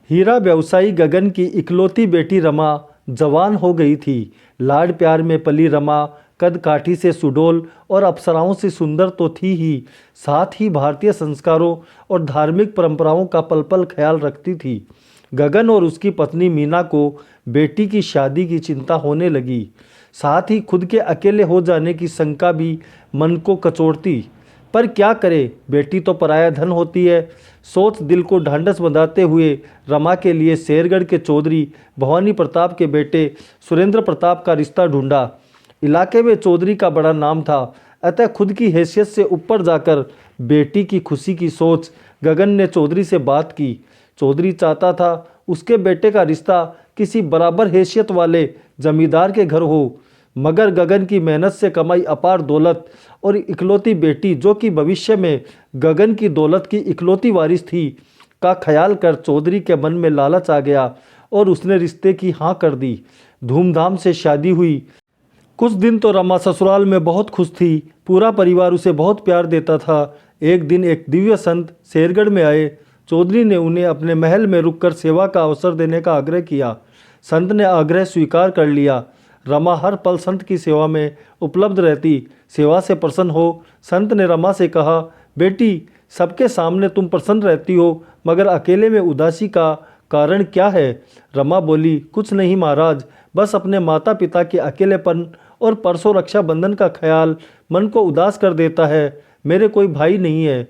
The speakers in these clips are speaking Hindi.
हीरा व्यवसायी गगन की इकलौती बेटी रमा जवान हो गई थी। लाड प्यार में पली रमा कद काठी से सुडौल और अप्सराओं से सुंदर तो थी ही, साथ ही भारतीय संस्कारों और धार्मिक परंपराओं का पल पल ख्याल रखती थी। गगन और उसकी पत्नी मीना को बेटी की शादी की चिंता होने लगी। साथ ही खुद के अकेले हो जाने की शंका भी मन को कचोटती। पर क्या करे, बेटी तो पराया धन होती है। सोच दिल को ढांढस बंधाते हुए रमा के लिए शेरगढ़ के चौधरी भवानी प्रताप के बेटे सुरेंद्र प्रताप का रिश्ता ढूंढा। इलाके में चौधरी का बड़ा नाम था, अतः खुद की हैसियत से ऊपर जाकर बेटी की खुशी की सोच गगन ने चौधरी से बात की। चौधरी चाहता था उसके बेटे का रिश्ता किसी बराबर हैसियत वाले जमींदार के घर हो, मगर गगन की मेहनत से कमाई अपार दौलत और इकलौती बेटी, जो कि भविष्य में गगन की दौलत की इकलौती वारिस थी, का ख्याल कर चौधरी के मन में लालच आ गया और उसने रिश्ते की हाँ कर दी। धूमधाम से शादी हुई। कुछ दिन तो रमा ससुराल में बहुत खुश थी। पूरा परिवार उसे बहुत प्यार देता था। एक दिन एक दिव्य संत शेरगढ़ में आए। चौधरी ने उन्हें अपने महल में रुककर सेवा का अवसर देने का आग्रह किया। संत ने आग्रह स्वीकार कर लिया। रमा हर पल संत की सेवा में उपलब्ध रहती। सेवा से प्रसन्न हो संत ने रमा से कहा, बेटी, सबके सामने तुम प्रसन्न रहती हो, मगर अकेले में उदासी का कारण क्या है? रमा बोली, कुछ नहीं महाराज, बस अपने माता पिता के अकेलेपन और परसों रक्षाबंधन का ख्याल मन को उदास कर देता है। मेरे कोई भाई नहीं है।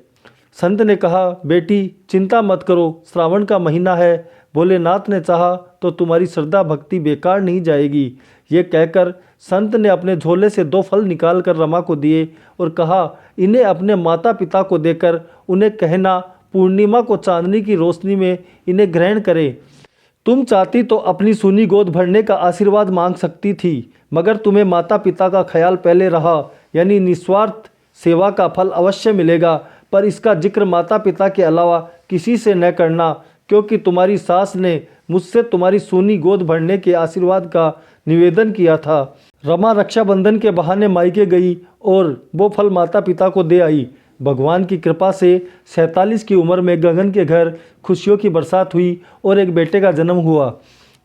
संत ने कहा, बेटी चिंता मत करो, श्रावण का महीना है, भोलेनाथ ने चाहा तो तुम्हारी श्रद्धा भक्ति बेकार नहीं जाएगी। ये कहकर संत ने अपने झोले से 2 फल निकालकर रमा को दिए और कहा, इन्हें अपने माता पिता को देकर उन्हें कहना पूर्णिमा को चांदनी की रोशनी में इन्हें ग्रहण करें। तुम चाहती तो अपनी सूनी गोद भरने का आशीर्वाद मांग सकती थी, मगर तुम्हें माता पिता का ख्याल पहले रहा, यानी निस्वार्थ सेवा का फल अवश्य मिलेगा। पर इसका जिक्र माता पिता के अलावा किसी से न करना, क्योंकि तुम्हारी सास ने मुझसे तुम्हारी सूनी गोद भरने के आशीर्वाद का निवेदन किया था। रमा रक्षाबंधन के बहाने मायके गई और वो फल माता पिता को दे आई। भगवान की कृपा से 47 की उम्र में गगन के घर खुशियों की बरसात हुई और एक बेटे का जन्म हुआ।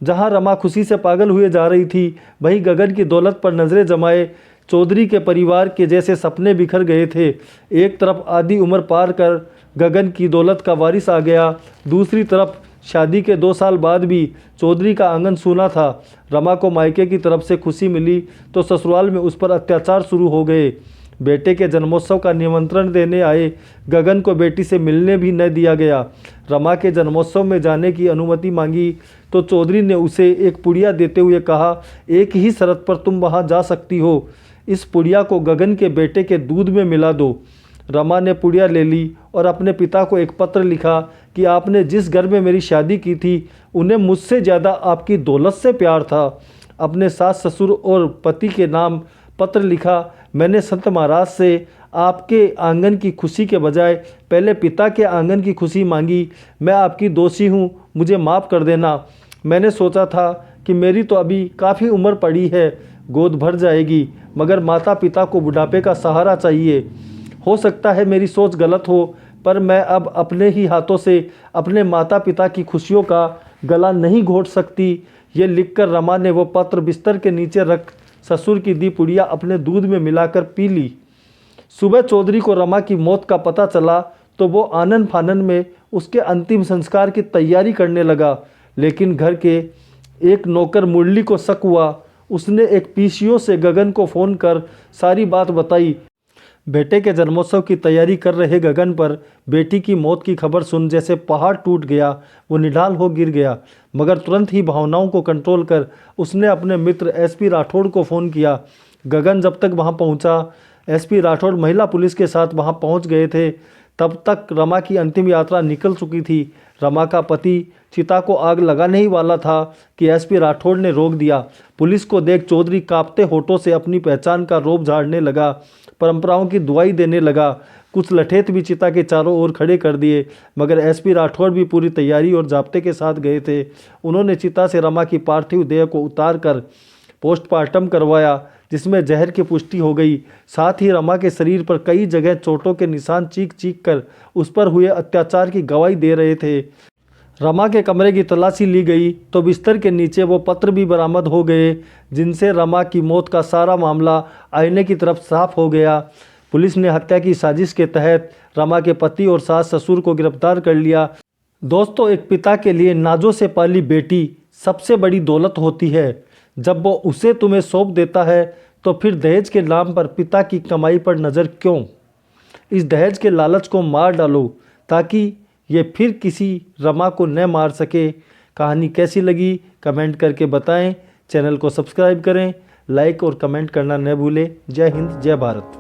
जहां रमा खुशी से पागल हुए जा रही थी, वहीं गगन की दौलत पर नजरें जमाए चौधरी के परिवार के जैसे सपने बिखर गए थे। एक तरफ आधी उम्र पार कर गगन की दौलत का वारिस आ गया, दूसरी तरफ शादी के 2 साल बाद भी चौधरी का आंगन सूना था। रमा को मायके की तरफ से खुशी मिली तो ससुराल में उस पर अत्याचार शुरू हो गए। बेटे के जन्मोत्सव का निमंत्रण देने आए गगन को बेटी से मिलने भी न दिया गया। रमा के जन्मोत्सव में जाने की अनुमति मांगी तो चौधरी ने उसे एक पुड़िया देते हुए कहा, एक ही शर्त पर तुम वहां जा सकती हो, इस पुड़िया को गगन के बेटे के दूध में मिला दो। रमा ने पुड़िया ले ली और अपने पिता को एक पत्र लिखा कि आपने जिस घर में मेरी शादी की थी उन्हें मुझसे ज़्यादा आपकी दौलत से प्यार था। अपने सास ससुर और पति के नाम पत्र लिखा, मैंने संत महाराज से आपके आंगन की खुशी के बजाय पहले पिता के आंगन की खुशी मांगी। मैं आपकी दोषी हूँ, मुझे माफ़ कर देना। मैंने सोचा था कि मेरी तो अभी काफ़ी उम्र पड़ी है, गोद भर जाएगी, मगर माता पिता को बुढ़ापे का सहारा चाहिए। हो सकता है मेरी सोच गलत हो, पर मैं अब अपने ही हाथों से अपने माता पिता की खुशियों का गला नहीं घोट सकती। ये लिखकर रमा ने वो पत्र बिस्तर के नीचे रख ससुर की दी पुड़िया अपने दूध में मिलाकर पी ली। सुबह चौधरी को रमा की मौत का पता चला तो वो आनन फानन में उसके अंतिम संस्कार की तैयारी करने लगा। लेकिन घर के एक नौकर मुरली को शक हुआ। उसने एक पीसीओ से गगन को फ़ोन कर सारी बात बताई। बेटे के जन्मोत्सव की तैयारी कर रहे गगन पर बेटी की मौत की खबर सुन जैसे पहाड़ टूट गया। वो निढाल हो गिर गया, मगर तुरंत ही भावनाओं को कंट्रोल कर उसने अपने मित्र एसपी राठौड़ को फ़ोन किया। गगन जब तक वहां पहुंचा, एसपी राठौड़ महिला पुलिस के साथ वहां पहुंच गए थे। तब तक रमा की अंतिम यात्रा निकल चुकी थी। रमा का पति चिता को आग लगाने ही वाला था कि एसपी राठौड़ ने रोक दिया। पुलिस को देख चौधरी कांपते होठों से अपनी पहचान का रोब झाड़ने लगा, परंपराओं की दुआई देने लगा। कुछ लठेत भी चिता के चारों ओर खड़े कर दिए, मगर एसपी राठौड़ भी पूरी तैयारी और जाब्ते के साथ गए थे। उन्होंने चिता से रमा की पार्थिव देह को उतार कर पोस्टमार्टम करवाया, जिसमें जहर की पुष्टि हो गई। साथ ही रमा के शरीर पर कई जगह चोटों के निशान चीख चीख कर उस पर हुए अत्याचार की गवाही दे रहे थे। रमा के कमरे की तलाशी ली गई तो बिस्तर के नीचे वो पत्र भी बरामद हो गए जिनसे रमा की मौत का सारा मामला आईने की तरफ साफ हो गया। पुलिस ने हत्या की साजिश के तहत रमा के पति और सास ससुर को गिरफ्तार कर लिया। दोस्तों, एक पिता के लिए नाजों से पाली बेटी सबसे बड़ी दौलत होती है। जब वो उसे तुम्हें सौंप देता है तो फिर दहेज के नाम पर पिता की कमाई पर नज़र क्यों? इस दहेज के लालच को मार डालो ताकि ये फिर किसी रमा को न मार सके। कहानी कैसी लगी कमेंट करके बताएं। चैनल को सब्सक्राइब करें, लाइक और कमेंट करना न भूलें। जय हिंद, जय भारत।